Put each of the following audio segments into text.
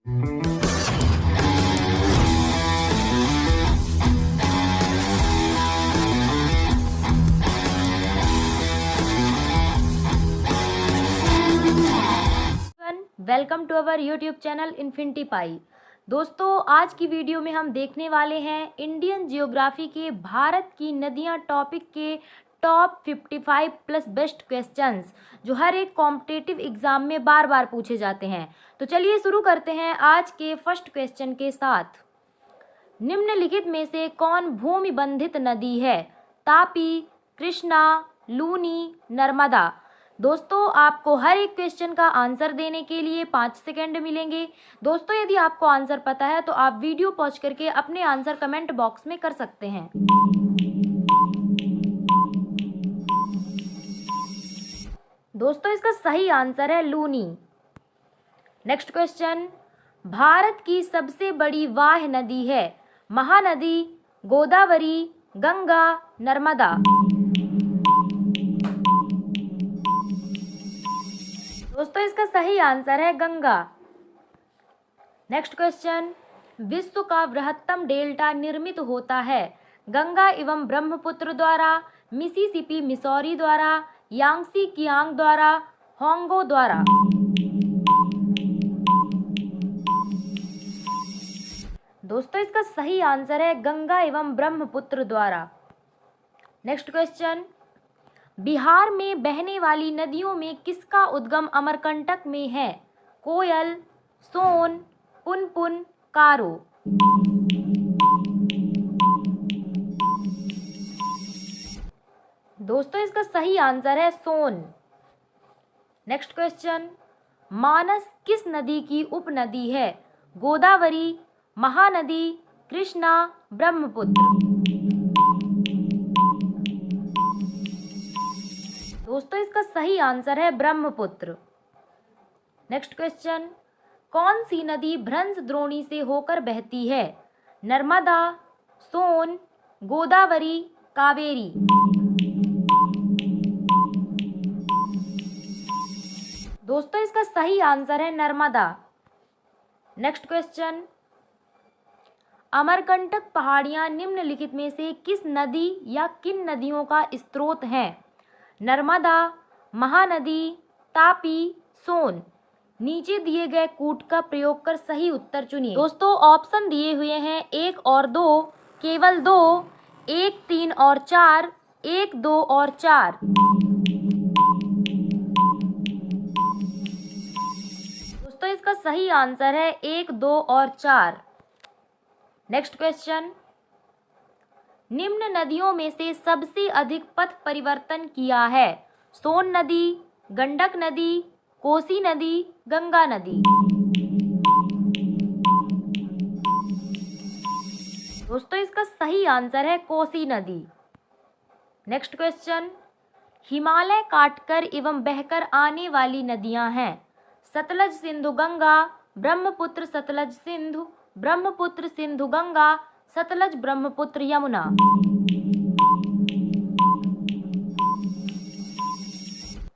Welcome to our YouTube channel infinity pi. दोस्तों, आज की वीडियो में हम देखने वाले हैं इंडियन जियोग्राफी के भारत की नदियां टॉपिक के टॉप 55 प्लस बेस्ट क्वेश्चंस, जो हर एक कॉम्पिटिटिव एग्जाम में बार बार पूछे जाते हैं। तो चलिए शुरू करते हैं आज के फर्स्ट क्वेश्चन के साथ। निम्नलिखित में से कौन भूमि बंधित नदी है? तापी, कृष्णा, लूनी, नर्मदा। दोस्तों, आपको हर एक क्वेश्चन का आंसर देने के लिए 5 सेकंड मिलेंगे। दोस्तों, यदि आपको आंसर पता है तो आप वीडियो पॉज करके अपने आंसर कमेंट बॉक्स में कर सकते हैं। दोस्तों, इसका सही आंसर है लूनी। नेक्स्ट क्वेश्चन, भारत की सबसे बड़ी वाह नदी है? महानदी, गोदावरी, गंगा, नर्मदा। दोस्तों, इसका सही आंसर है गंगा। नेक्स्ट क्वेश्चन, विश्व का बृहत्तम डेल्टा निर्मित होता है? गंगा एवं ब्रह्मपुत्र द्वारा, मिसिसिपी मिसौरी द्वारा, यांगसी कियांग द्वारा, होंगो द्वारा। दोस्तों, इसका सही आंसर है गंगा एवं ब्रह्मपुत्र द्वारा। नेक्स्ट क्वेश्चन, बिहार में बहने वाली नदियों में किसका उद्गम अमरकंटक में है? कोयल, सोन, पुनपुन, कारो। दोस्तों, इसका सही आंसर है सोन। नेक्स्ट क्वेश्चन, मानस किस नदी की उपनदी है? गोदावरी, महानदी, कृष्णा, ब्रह्मपुत्र। दोस्तों, इसका सही आंसर है ब्रह्मपुत्र। नेक्स्ट क्वेश्चन, कौन सी नदी भ्रंश द्रोणी से होकर बहती है? नर्मदा, सोन, गोदावरी, कावेरी। दोस्तों, इसका सही आंसर है नर्मदा। नेक्स्ट क्वेश्चन, अमरकंटक पहाड़ियां निम्नलिखित में से किस नदी या किन नदियों का स्रोत हैं? नर्मदा, महानदी, तापी, सोन। नीचे दिए गए कूट का प्रयोग कर सही उत्तर चुनिए। दोस्तों, ऑप्शन दिए हुए हैं 1 और 2, केवल 2, 1, 3 और 4, 1, 2 और 4। दोस्तों, इसका सही आंसर है 1, 2 और 4। नेक्स्ट क्वेश्चन, निम्न नदियों में से सबसे अधिक पथ परिवर्तन किया है? सोन नदी, गंडक नदी, कोसी नदी, गंगा नदी। दोस्तों, इसका सही आंसर है कोसी नदी। नेक्स्ट क्वेश्चन, हिमालय काटकर एवं बहकर आने वाली नदियां हैं? सतलज, सिंधु, गंगा, ब्रह्मपुत्र, सतलज, सिंधु, ब्रह्मपुत्र, सिंधु, गंगा, सतलज, ब्रह्मपुत्र, यमुना।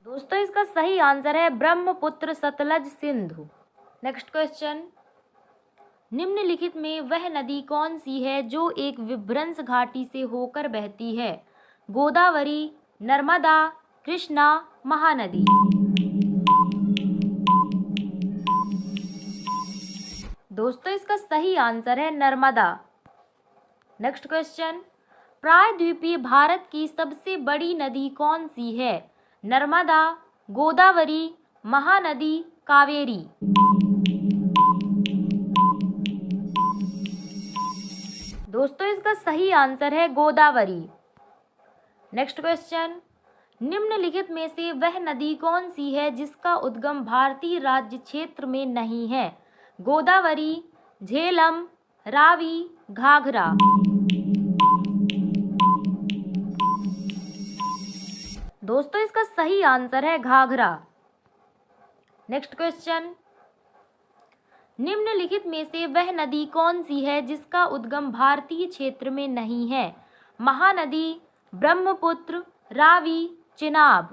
दोस्तों, इसका सही आंसर है ब्रह्मपुत्र, सतलज, सिंधु। नेक्स्ट क्वेश्चन, निम्नलिखित में वह नदी कौन सी है जो एक विभ्रंश घाटी से होकर बहती है? गोदावरी, नर्मदा, कृष्णा, महानदी। दोस्तों, इसका सही आंसर है नर्मदा। नेक्स्ट क्वेश्चन, प्रायद्वीपीय भारत की सबसे बड़ी नदी कौन सी है? नर्मदा, गोदावरी, महानदी, कावेरी। दोस्तों, इसका सही आंसर है गोदावरी। नेक्स्ट क्वेश्चन, निम्नलिखित में से वह नदी कौन सी है जिसका उद्गम भारतीय राज्य क्षेत्र में नहीं है? गोदावरी, झेलम, रावी, घाघरा। दोस्तों, इसका सही आंसर है घाघरा। नेक्स्ट क्वेश्चन, निम्नलिखित में से वह नदी कौन सी है जिसका उद्गम भारतीय क्षेत्र में नहीं है? महानदी, ब्रह्मपुत्र, रावी, चिनाब।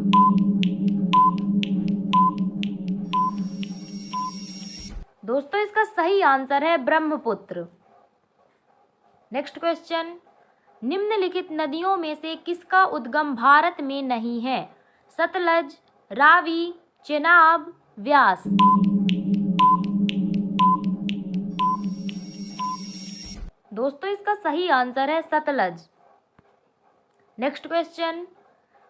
दोस्तों इसका सही आंसर है ब्रह्मपुत्र। नेक्स्ट क्वेश्चन, निम्नलिखित नदियों में से किसका उद्गम भारत में नहीं है? सतलज, रावी, चेनाब, व्यास। दोस्तों इसका सही आंसर है सतलज। नेक्स्ट क्वेश्चन,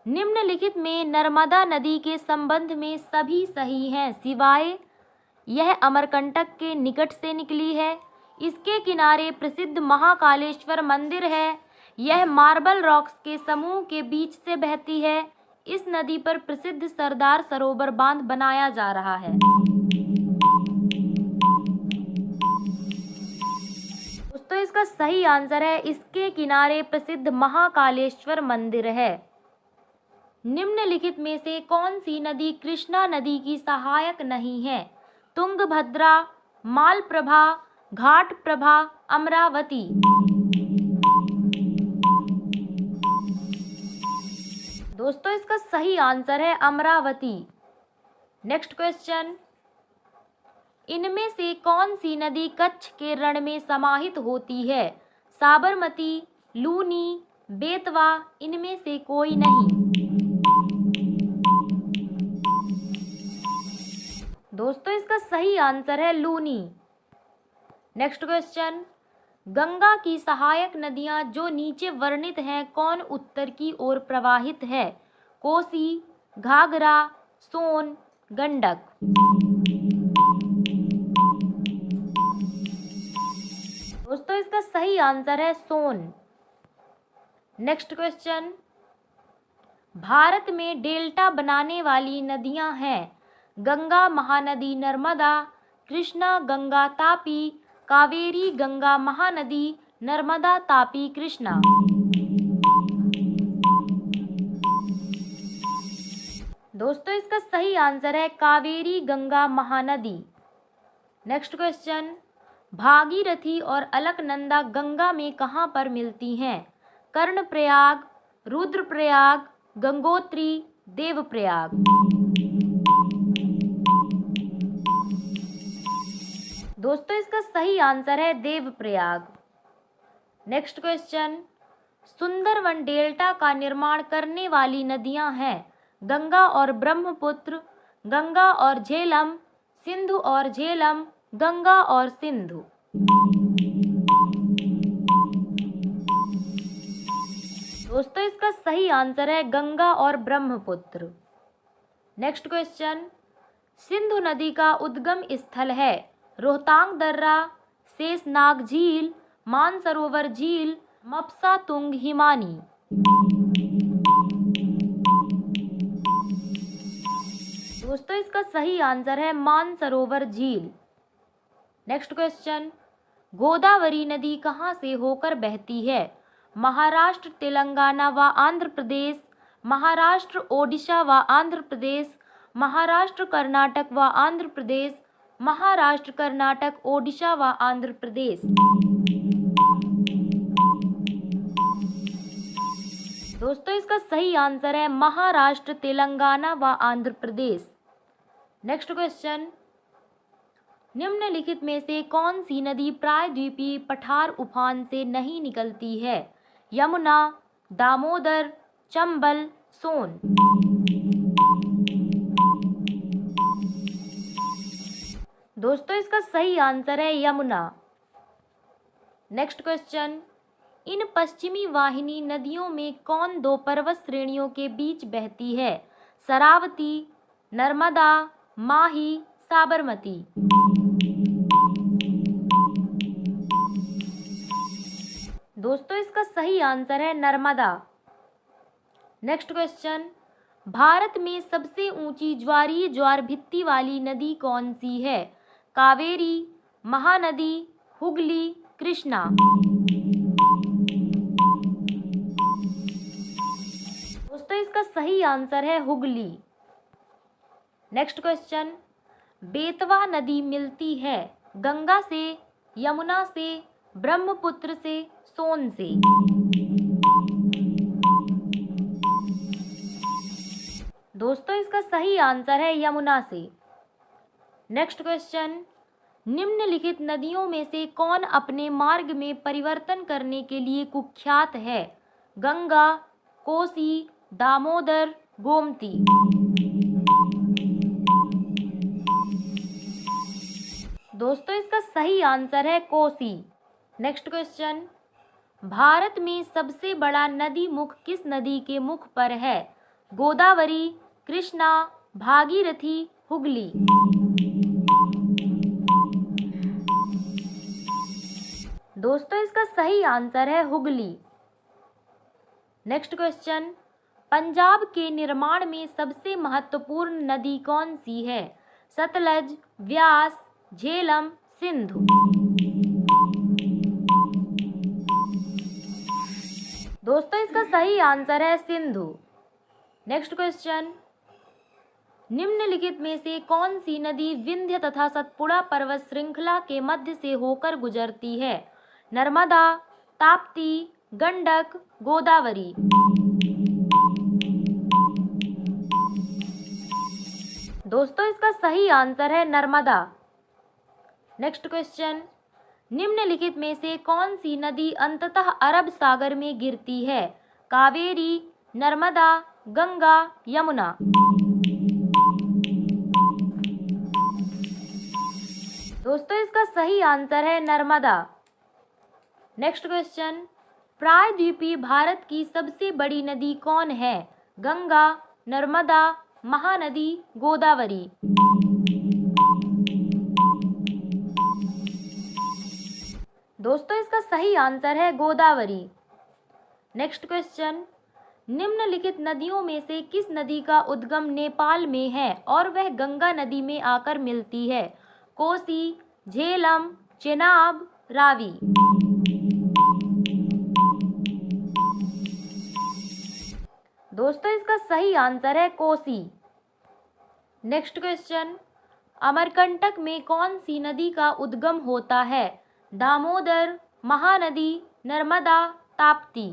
निम्नलिखित में नर्मदा नदी के संबंध में सभी सही हैं सिवाय यह अमरकंटक के निकट से निकली है, इसके किनारे प्रसिद्ध महाकालेश्वर मंदिर है, यह मार्बल रॉक्स के समूह के बीच से बहती है, इस नदी पर प्रसिद्ध सरदार सरोवर बांध बनाया जा रहा है। दोस्तों इसका सही आंसर है इसके किनारे प्रसिद्ध महाकालेश्वर मंदिर है। निम्नलिखित में से कौन सी नदी कृष्णा नदी की सहायक नहीं है? तुंगभद्रा, मालप्रभा, घाटप्रभा, अमरावती। दोस्तों इसका सही आंसर है अमरावती। नेक्स्ट क्वेश्चन, इनमें से कौन सी नदी कच्छ के रण में समाहित होती है? साबरमती, लूनी, बेतवा, इनमें से कोई नहीं। दोस्तों इसका सही आंसर है लूनी। नेक्स्ट क्वेश्चन, गंगा की सहायक नदियां जो नीचे वर्णित हैं कौन उत्तर की ओर प्रवाहित है? कोसी, घाघरा, सोन, गंडक। दोस्तों इसका सही आंसर है सोन। नेक्स्ट क्वेश्चन, भारत में डेल्टा बनाने वाली नदियां हैं गंगा, महानदी, नर्मदा, कृष्णा, गंगा, तापी, कावेरी, गंगा, महानदी, नर्मदा, तापी, कृष्णा। दोस्तों इसका सही आंसर है कावेरी, गंगा, महानदी। नेक्स्ट क्वेश्चन, भागीरथी और अलकनंदा गंगा में कहाँ पर मिलती हैं? कर्णप्रयाग, रुद्रप्रयाग, गंगोत्री, देवप्रयाग। दोस्तों इसका सही आंसर है Devprayag. Next question, Sundarban delta का निर्माण करने वाली नदियां हैं गंगा और ब्रह्मपुत्र, गंगा और झेलम, सिंधु और झेलम, गंगा और सिंधु। दोस्तों इसका सही आंसर है गंगा और ब्रह्मपुत्र। नेक्स्ट क्वेश्चन, सिंधु नदी का उद्गम स्थल है रोहतांग दर्रा, शेषनाग झील, मानसरोवर झील, मपसा तुंग हिमानी। दोस्तों इसका सही आंसर है मानसरोवर झील। नेक्स्ट क्वेश्चन, गोदावरी नदी कहाँ से होकर बहती है? महाराष्ट्र, तेलंगाना व आंध्र प्रदेश, महाराष्ट्र, ओडिशा व आंध्र प्रदेश, महाराष्ट्र, कर्नाटक व आंध्र प्रदेश, महाराष्ट्र, कर्नाटक, ओडिशा व आंध्र प्रदेश। दोस्तों इसका सही आंसर है महाराष्ट्र, तेलंगाना व आंध्र प्रदेश। नेक्स्ट क्वेश्चन, निम्नलिखित में से कौन सी नदी प्रायद्वीपीय पठार उफान से नहीं निकलती है? यमुना, दामोदर, चंबल, सोन। दोस्तों इसका सही आंसर है यमुना। नेक्स्ट क्वेश्चन, इन पश्चिमी वाहिनी नदियों में कौन दो पर्वत श्रेणियों के बीच बहती है? शरावती, नर्मदा, माही, साबरमती। दोस्तों इसका सही आंसर है नर्मदा। नेक्स्ट क्वेश्चन, भारत में सबसे ऊंची ज्वारीय ज्वार भित्ति वाली नदी कौन सी है? कावेरी, महानदी, हुगली, कृष्णा। दोस्तों इसका सही आंसर है हुगली। नेक्स्ट क्वेश्चन, बेतवा नदी मिलती है गंगा से, यमुना से, ब्रह्मपुत्र से, सोन से। दोस्तों इसका सही आंसर है यमुना से। नेक्स्ट क्वेश्चन, निम्नलिखित नदियों में से कौन अपने मार्ग में परिवर्तन करने के लिए कुख्यात है? गंगा, कोसी, दामोदर, गोमती। दोस्तों इसका सही आंसर है कोसी। नेक्स्ट क्वेश्चन, भारत में सबसे बड़ा नदी मुख किस नदी के मुख पर है? गोदावरी, कृष्णा, भागीरथी, हुगली। दोस्तों इसका सही आंसर है हुगली। नेक्स्ट क्वेश्चन, पंजाब के निर्माण में सबसे महत्वपूर्ण नदी कौन सी है? सतलज, व्यास, झेलम, सिंधु। दोस्तों इसका सही आंसर है सिंधु। नेक्स्ट क्वेश्चन, निम्नलिखित में से कौन सी नदी विंध्य तथा सतपुड़ा पर्वत श्रृंखला के मध्य से होकर गुजरती है? नर्मदा, ताप्ती, गंडक, गोदावरी। दोस्तों इसका सही आंसर है नर्मदा। नेक्स्ट क्वेश्चन, निम्नलिखित में से कौन सी नदी अंततः अरब सागर में गिरती है? कावेरी, नर्मदा, गंगा, यमुना। दोस्तों इसका सही आंसर है नर्मदा। नेक्स्ट क्वेश्चन, प्रायद्वीपीय भारत की सबसे बड़ी नदी कौन है? गंगा, नर्मदा, महानदी, गोदावरी। दोस्तों इसका सही आंसर है गोदावरी। नेक्स्ट क्वेश्चन, निम्नलिखित नदियों में से किस नदी का उद्गम नेपाल में है और वह गंगा नदी में आकर मिलती है? कोसी, झेलम, चेनाब, रावी। दोस्तों इसका सही आंसर है कोसी। नेक्स्ट क्वेश्चन, अमरकंटक में कौन सी नदी का उद्गम होता है? दामोदर, महानदी, नर्मदा, ताप्ती।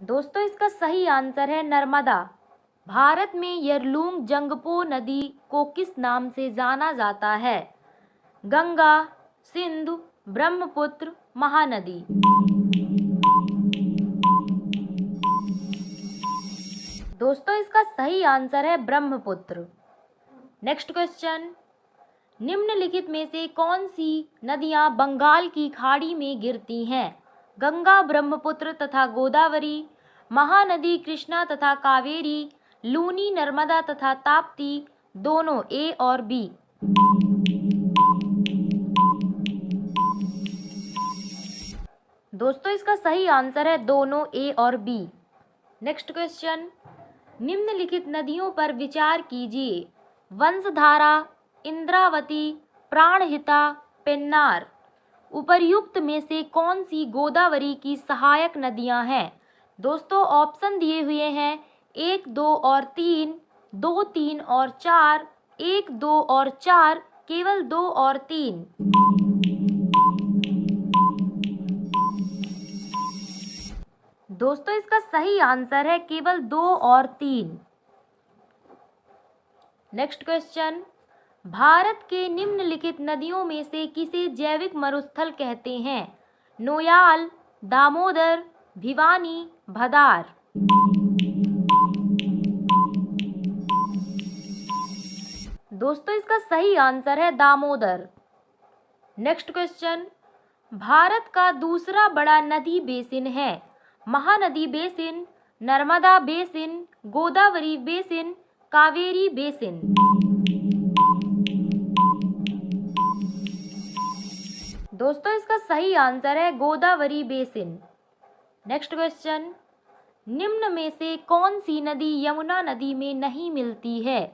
दोस्तों इसका सही आंसर है नर्मदा। भारत में यरलुंग जंगपो नदी को किस नाम से जाना जाता है? गंगा, सिंधु, ब्रह्मपुत्र, महानदी। दोस्तों इसका सही आंसर है ब्रह्मपुत्र। नेक्स्ट क्वेश्चन, निम्नलिखित में से कौन सी नदियां बंगाल की खाड़ी में गिरती हैं? गंगा, ब्रह्मपुत्र तथा गोदावरी, महानदी कृष्णा तथा कावेरी, लूनी, नर्मदा तथा ताप्ती, दोनों ए और बी। दोस्तों इसका सही आंसर है दोनों ए और बी। नेक्स्ट क्वेश्चन, निम्नलिखित नदियों पर विचार कीजिए। वंशधारा, इंद्रावती, प्राणहिता, पेन्नार। उपर्युक्त में से कौन सी गोदावरी की सहायक नदियां हैं? दोस्तों ऑप्शन दिए हुए हैं 1, 2 और 3, 2, 3 और 4, 1, 2 और 4, केवल 2 और 3। दोस्तों इसका सही आंसर है केवल 2 और 3। नेक्स्ट क्वेश्चन, भारत के निम्नलिखित नदियों में से किसे जैविक मरुस्थल कहते हैं? नोयाल, दामोदर, भिवानी, भदार। दोस्तों इसका सही आंसर है दामोदर। नेक्स्ट क्वेश्चन, भारत का दूसरा बड़ा नदी बेसिन है? Mahanadi basin, Narmada basin, Godavari basin, Kaveri basin. दोस्तों इसका सही आंसर है गोदावरी बेसिन। नेक्स्ट क्वेश्चन, निम्न में से कौन सी नदी यमुना नदी में नहीं मिलती है?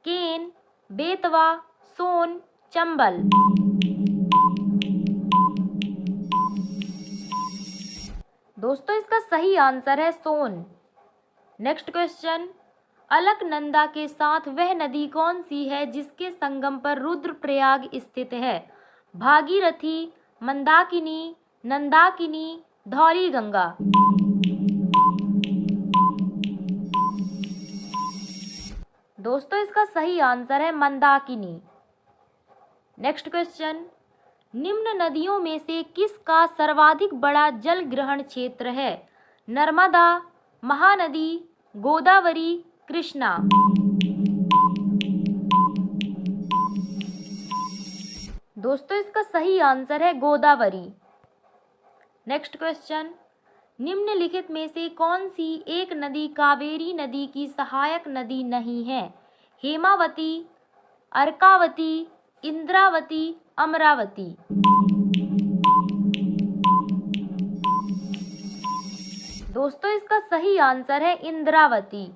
केन, बेतवा, सोन, चंबल। दोस्तों इसका सही आंसर है सोन। नेक्स्ट क्वेश्चन, अलकनंदा के साथ वह नदी कौन सी है जिसके संगम पर रुद्रप्रयाग स्थित है? भागीरथी, मंदाकिनी, नंदाकिनी, धौली गंगा। दोस्तों इसका सही आंसर है मंदाकिनी। नेक्स्ट क्वेश्चन, निम्न नदियों में से किसका सर्वाधिक बड़ा जल ग्रहण क्षेत्र है? नर्मदा, महानदी, गोदावरी, कृष्णा। दोस्तों इसका सही आंसर है गोदावरी। नेक्स्ट क्वेश्चन, निम्नलिखित में से कौन सी एक नदी कावेरी नदी की सहायक नदी नहीं है? हेमावती, अर्कावती, इंद्रावती, अमरावती। दोस्तों इसका सही आंसर है इंद्रावती।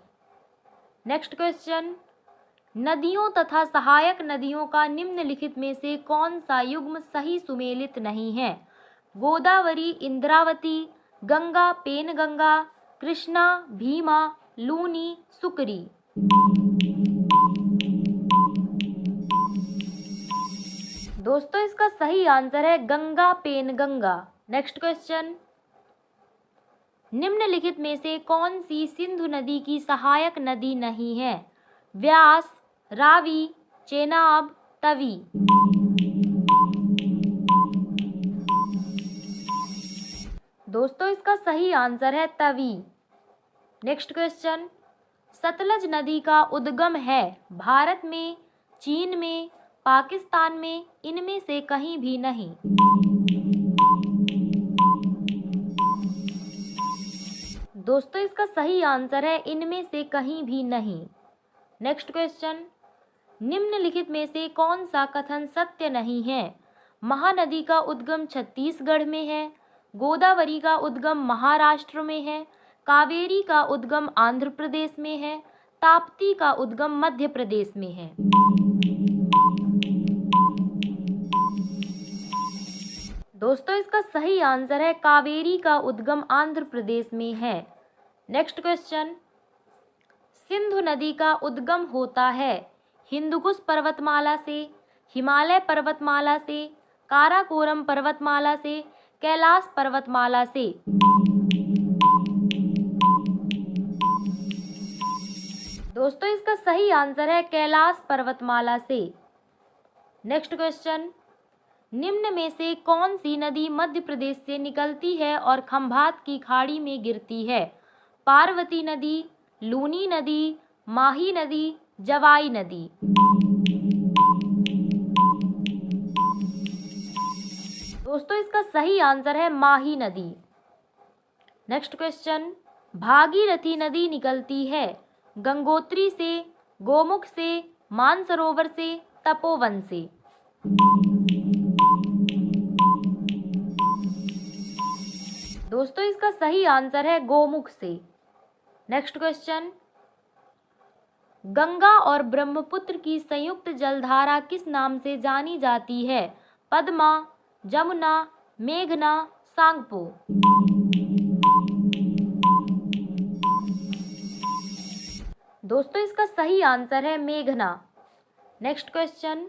नेक्स्ट क्वेश्चन, नदियों तथा सहायक नदियों का निम्नलिखित में से कौन सा युग्म सही सुमेलित नहीं है? गोदावरी, इंद्रावती, गंगा, पेनगंगा, कृष्णा, भीमा, लूनी, सुकरी। दोस्तों इसका सही आंसर है गंगा, पेनगंगा। नेक्स्ट क्वेश्चन, निम्नलिखित में से कौन सी सिंधु नदी की सहायक नदी नहीं है? व्यास, रावी, चेनाब, तवी। दोस्तों इसका सही आंसर है तवी। नेक्स्ट क्वेश्चन, सतलज नदी का उद्गम है भारत में, चीन में, पाकिस्तान में, इनमें से कहीं भी नहीं। दोस्तों इसका सही आंसर है इनमें से कहीं भी नहीं। नेक्स्ट क्वेश्चन, निम्नलिखित में से कौन सा कथन सत्य नहीं है? महानदी का उद्गम छत्तीसगढ़ में है, गोदावरी का उद्गम महाराष्ट्र में है, कावेरी का उद्गम आंध्र प्रदेश में है, ताप्ती का उद्गम मध्य प्रदेश में है। दोस्तों इसका सही आंसर है कावेरी का उद्गम आंध्र प्रदेश में है। नेक्स्ट क्वेश्चन, सिंधु नदी का उद्गम होता है हिंदुकुश पर्वतमाला से, हिमालय पर्वतमाला से, काराकोरम पर्वतमाला से, कैलाश पर्वतमाला से। दोस्तों इसका सही आंसर है कैलाश पर्वतमाला से। नेक्स्ट क्वेश्चन, निम्न में से कौन सी नदी मध्य प्रदेश से निकलती है और खंभात की खाड़ी में गिरती है? पार्वती नदी, लूनी नदी, माही नदी, जवाई नदी। दोस्तों इसका सही आंसर है माही नदी। नेक्स्ट क्वेश्चन, भागीरथी नदी निकलती है गंगोत्री से, गोमुख से, मानसरोवर से, तपोवन से। दोस्तों इसका सही आंसर है गोमुख से। नेक्स्ट क्वेश्चन, गंगा और ब्रह्मपुत्र की संयुक्त जलधारा किस नाम से जानी जाती है? पद्मा, जमुना, मेघना, सांगपो। दोस्तों इसका सही आंसर है मेघना। नेक्स्ट क्वेश्चन,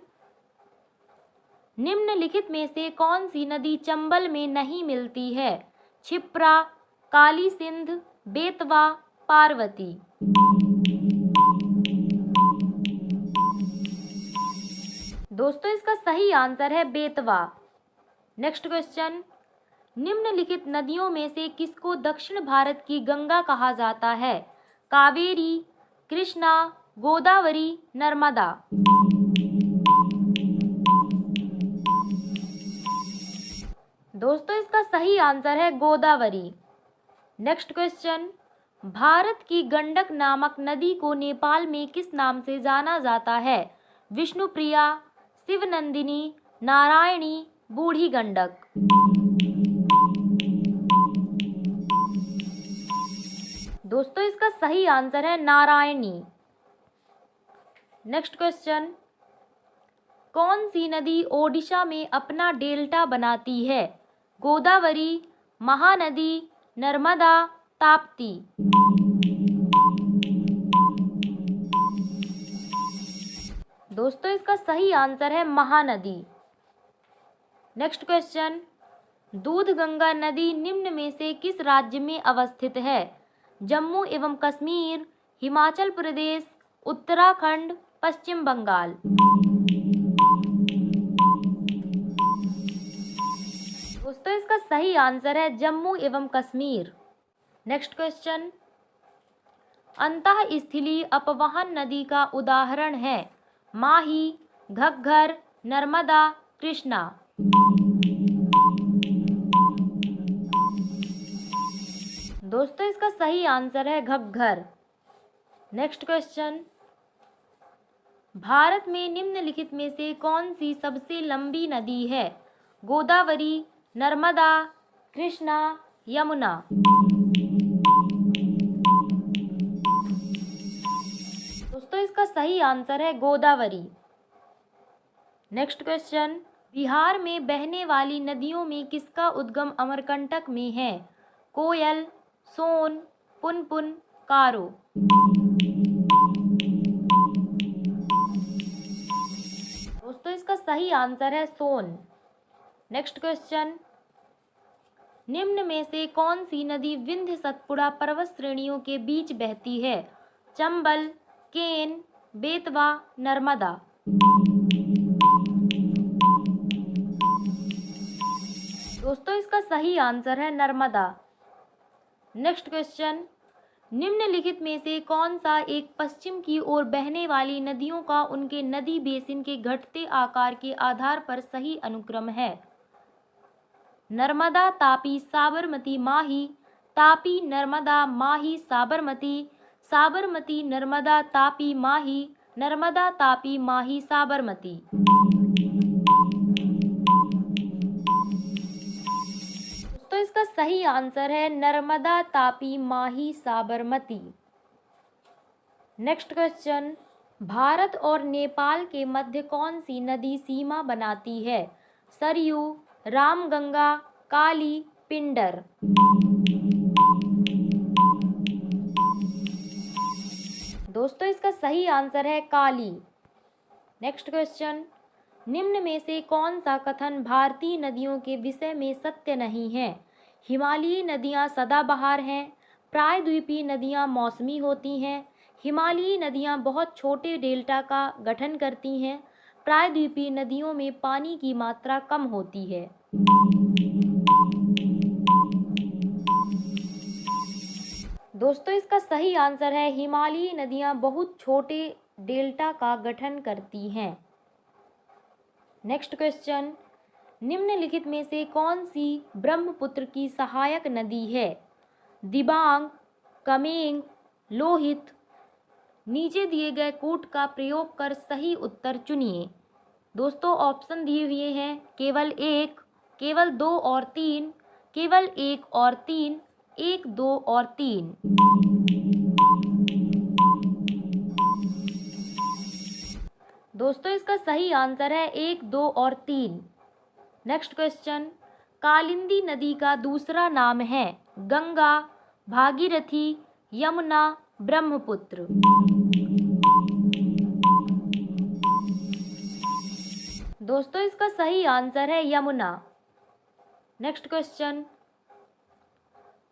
निम्नलिखित में से कौन सी नदी चंबल में नहीं मिलती है? क्षिप्रा, काली सिंध, बेतवा, पार्वती। दोस्तों इसका सही आंसर है बेतवा। नेक्स्ट क्वेश्चन, निम्नलिखित नदियों में से किसको दक्षिण भारत की गंगा कहा जाता है? कावेरी, कृष्णा, गोदावरी, नर्मदा। दोस्तों इसका सही आंसर है गोदावरी। नेक्स्ट क्वेश्चन, भारत की गंडक नामक नदी को नेपाल में किस नाम से जाना जाता है? विष्णुप्रिया, शिवनंदिनी, नारायणी, बूढ़ी गंडक। दोस्तों इसका सही आंसर है नारायणी। नेक्स्ट क्वेश्चन, कौन सी नदी ओडिशा में अपना डेल्टा बनाती है? गोदावरी, महानदी, नर्मदा, ताप्ती। दोस्तों इसका सही आंसर है महानदी। नेक्स्ट क्वेश्चन, दूधगंगा नदी निम्न में से किस राज्य में अवस्थित है? जम्मू एवं कश्मीर, हिमाचल प्रदेश, उत्तराखंड, पश्चिम बंगाल। दोस्तों इसका सही आंसर है जम्मू एवं कश्मीर। नेक्स्ट क्वेश्चन, अंतःस्थलीय अपवहन नदी का उदाहरण है माही, घग्गर, नर्मदा, कृष्णा। दोस्तों इसका सही आंसर है घग्गर। नेक्स्ट क्वेश्चन, भारत में निम्नलिखित में से कौन सी सबसे लंबी नदी है? गोदावरी, नर्मदा, कृष्णा, यमुना। दोस्तों इसका सही आंसर है गोदावरी। नेक्स्ट क्वेश्चन, बिहार में बहने वाली नदियों में किसका उद्गम अमरकंटक में है? कोयल, सोन, पुनपुन, कारो। दोस्तों इसका सही आंसर है सोन। नेक्स्ट क्वेश्चन, निम्न में से कौन सी नदी विंध्य सतपुड़ा पर्वत श्रेणियों के बीच बहती है? चंबल, केन, बेतवा, नर्मदा। दोस्तों इसका सही आंसर है नर्मदा। नेक्स्ट क्वेश्चन, निम्नलिखित में से कौन सा एक पश्चिम की ओर बहने वाली नदियों का उनके नदी बेसिन के घटते आकार के आधार पर सही अनुक्रम है? नर्मदा, तापी, साबरमती, माही, तापी, नर्मदा, माही, साबरमती, साबरमती, नर्मदा, तापी, माही, नर्मदा, तापी, माही, साबरमती। तो इसका सही आंसर है नर्मदा, तापी, माही, साबरमती। नेक्स्ट क्वेश्चन, भारत और नेपाल के मध्य कौन सी नदी सीमा बनाती है? सरयू, रामगंगा, काली, पिंडर। दोस्तों इसका सही आंसर है काली। नेक्स्ट क्वेश्चन, निम्न में से कौन सा कथन भारतीय नदियों के विषय में सत्य नहीं है? हिमालयी नदियाँ सदाबहार हैं, प्रायद्वीपीय नदियाँ मौसमी होती हैं, हिमालयी नदियाँ बहुत छोटे डेल्टा का गठन करती हैं, प्रायद्वीपीय नदियों में पानी की मात्रा कम होती है। दोस्तों इसका सही आंसर है हिमालयी नदियाँ बहुत छोटे डेल्टा का गठन करती हैं। नेक्स्ट क्वेश्चन, निम्नलिखित में से कौन सी ब्रह्मपुत्र की सहायक नदी है? दिबांग, कमेंग, लोहित। नीचे दिए गए कूट का प्रयोग कर सही उत्तर चुनिए। दोस्तों ऑप्शन दिए हुए हैं केवल एक, केवल दो और तीन, केवल एक और तीन, एक, दो और तीन। दोस्तों इसका सही आंसर है एक, दो और तीन। नेक्स्ट क्वेश्चन, कालिंदी नदी का दूसरा नाम है? गंगा, भागीरथी, यमुना, ब्रह्मपुत्र। दोस्तों इसका सही आंसर है यमुना। नेक्स्ट क्वेश्चन,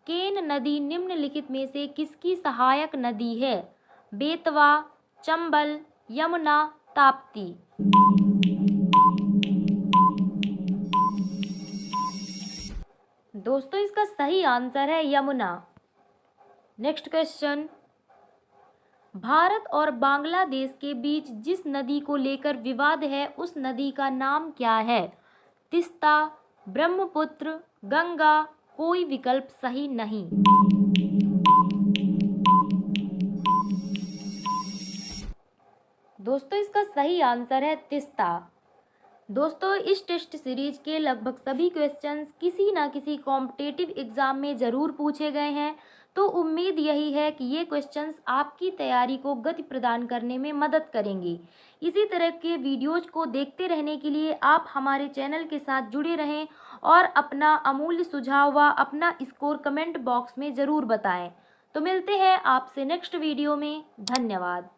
केन नदी निम्नलिखित में से किसकी सहायक नदी है? बेतवा, चंबल, यमुना, ताप्ती। दोस्तों इसका सही आंसर है यमुना। नेक्स्ट क्वेश्चन, भारत और बांग्लादेश के बीच जिस नदी को लेकर विवाद है उस नदी का नाम क्या है? तिस्ता, ब्रह्मपुत्र, गंगा, कोई विकल्प सही नहीं। दोस्तों इसका सही आंसर है तिस्ता। दोस्तों इस टेस्ट सीरीज के लगभग सभी क्वेश्चंस किसी ना किसी कॉम्पिटिटिव एग्जाम में ज़रूर पूछे गए हैं, तो उम्मीद यही है कि ये क्वेश्चंस आपकी तैयारी को गति प्रदान करने में मदद करेंगे। इसी तरह के वीडियोज को देखते रहने के लिए आप हमारे चैनल के साथ जुड़े रहें और अपना अमूल्य सुझाव व अपना स्कोर कमेंट बॉक्स में ज़रूर बताएं। तो मिलते हैं आपसे नेक्स्ट वीडियो में। धन्यवाद।